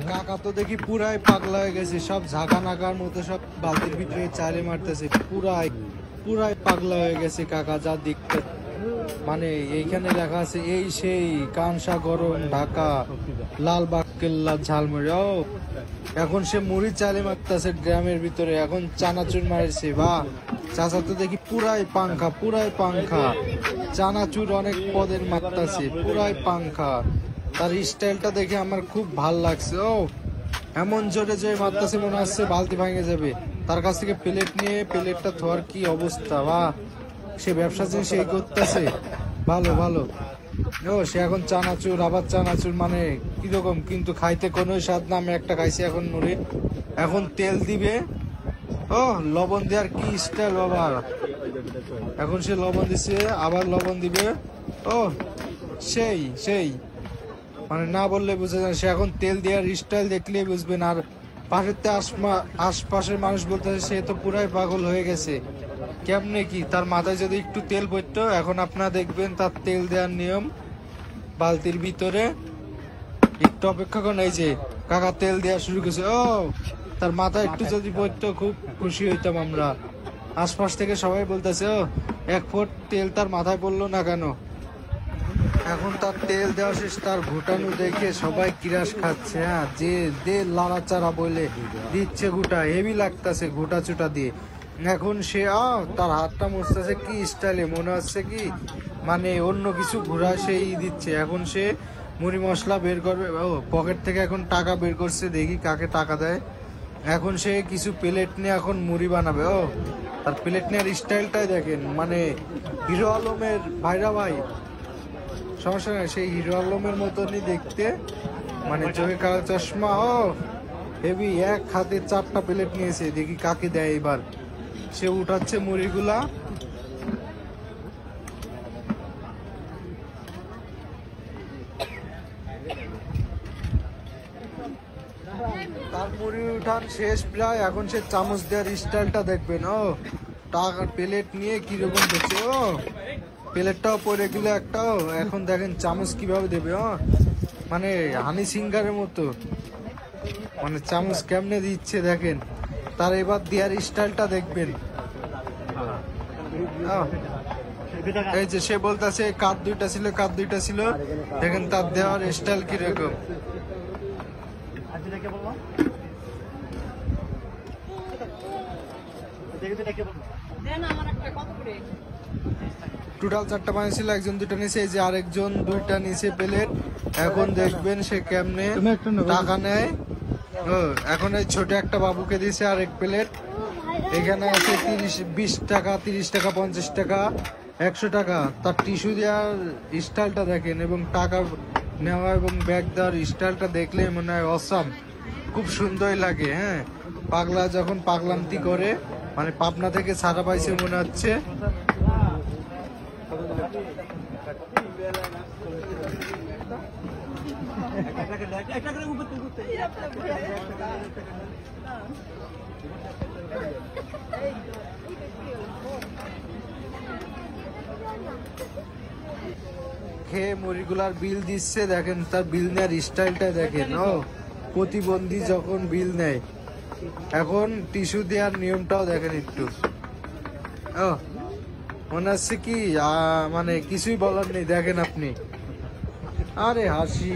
কাকা তো দেখি পুরাই পাগলা হয়ে গেছে, সব ঝাঁকা নাকার মতো সব বালতির ভিতরে চালে মারতেছে, পুরাই পুরাই পাগলা হয়ে গেছে কাকা যা দেখতে। মানে এইখানে লেখা আছে এই সেই কানসা গরম ঢাকা লালবাগ কেল্লা ঝালমুড়ি। ও এখন সে মুড়ি চালে মারতেছে গ্রামের ভিতরে, এখন চানাচুর মারছে। বা চাচা তো দেখি পুরাই পাংখা, পুরাই পাংখা, চানাচুর অনেক পদের মারতেছে, পুরাই পাংখা। তার স্টাইলটা দেখে আমার খুব ভাল লাগছে। ও এমন জোরে যে মারতেছে মনে হচ্ছে বালতি ভাঙে যাবে। তার কাছ থেকে প্লেট নিয়ে প্লেটটা ধোয়ার কি অবস্থা। বা সে ব্যবসা যে সেই করতেছে, ভালো ভালো। ও সে এখন চানাচুর, আবার চানাচুর, মানে কিরকম কিন্তু খাইতে কোনো স্বাদ না। আমি একটা খাইছি এখন মুড়ি, এখন তেল দিবে। ও লবণ দেওয়ার কি স্টাইল বাবা, এখন সে লবণ দিছে আবার লবণ দিবে। ও সেই সেই, মানে না বললে বুঝে যান। সে এখন তেল দেওয়ার স্টাইল দেখলেই বুঝবেন। আর পাশের আশপাশের মানুষ বলতেছে সে তো পুরাই পাগল হয়ে গেছে। কেমনে কি তার মাথায় যদি একটু তেল পড়তো। এখন আপনারা দেখবেন তার তেল দেওয়ার নিয়ম বালতির ভিতরে। একটু অপেক্ষা করেন, এই যে কাকা তেল দেওয়া শুরু করছে। ও তার মাথায় একটু যদি পড়তো খুব খুশি হইতাম আমরা। আশপাশ থেকে সবাই বলতেছে ও এক ফুট তেল তার মাথায় পড়লো না কেন। এখন তার তেল দেওয়া শেষ, তার ঘুটানো দেখে সবাই কিরাস খাচ্ছে। হ্যাঁ, যে দে লাড়াচাড়া বলে দিচ্ছে, ঘুটা হেভি লাগতেছে ঘুটা চুটা দিয়ে। এখন সে তার হাতটা মুছতেছে কি স্টাইলে, মনে হচ্ছে কি মানে অন্য কিছু ঘোরা সেই দিচ্ছে। এখন সে মুড়ি মশলা বের করবে। ও পকেট থেকে এখন টাকা বের করছে, দেখি কাকে টাকা দেয়। এখন সে কিছু প্লেট নিয়ে এখন মুড়ি বানাবে। ও তার প্লেট নেওয়ার স্টাইলটাই দেখেন, মানে হিরো আলমের ভাইরা ভাই, সমস্যা নাই, সেই হিরো আলমের মতনই দেখতে, মানে চোখে কালো চশমা। ও হেভি, এক হাতে 4টা প্লেট নিয়েছে, দেখি কাকে দেয় এবার। সে উঠাচ্ছে মুড়িগুলা। তার মুড়ি উঠান শেষ প্রায়, এখন সে চামচ দেওয়ার স্টাইলটা দেখবেন। ও টাকা প্লেট নিয়ে কিরকম দেখছে। ও প্লেটটাও পরে গেল একটাও। এখন দেখেন চামচ কিভাবে দেবে। মানে হানি সিঙ্গারের মতো, মানে চামচ কেমনে দিচ্ছে দেখেন। তার এবার দেওয়ার স্টাইলটা দেখবেন। এই যে সে বলতেছে কাপ দুইটা ছিল, কাপ দুইটা ছিল, দেখেন তার দেওয়ার স্টাইল কিরকম। টোটাল 4টা বানিয়েছিল, একজন 2টা নিচে, এই যে আরেকজন 2টা নিচে প্লেট। এখন দেখবেন সে কেমনে টাকা নেয়। ও এখন এই ছোট একটা বাবুকে দিছে আরেক প্লেট। এখানে আছে 20 টাকা, 30 টাকা, 50 টাকা, 100 টাকা। তার টিস্যু দেওয়ার স্টাইলটা দেখেন এবং টাকা নেওয়া এবং ব্যাগ দেওয়ার স্টাইলটা দেখলে মনে হয় অসাম, খুব সুন্দর লাগে। হ্যাঁ, পাগলা যখন পাগলান্তি করে, মানে পাবনা থেকে ছাড়া পাইছে মনে হচ্ছে। খেয়ে মুড়িগুলার বিল দিচ্ছে, দেখেন তার বিল নেওয়ার স্টাইলটা দেখেন। ও প্রতিবন্ধী যখন বিল নেয়। এখন টিস্যু দেওয়ার নিয়মটাও দেখেন একটু। ও মনে হচ্ছে কি মানে কিছুই বলার নেই, দেখেন আপনি। আরে হাসি।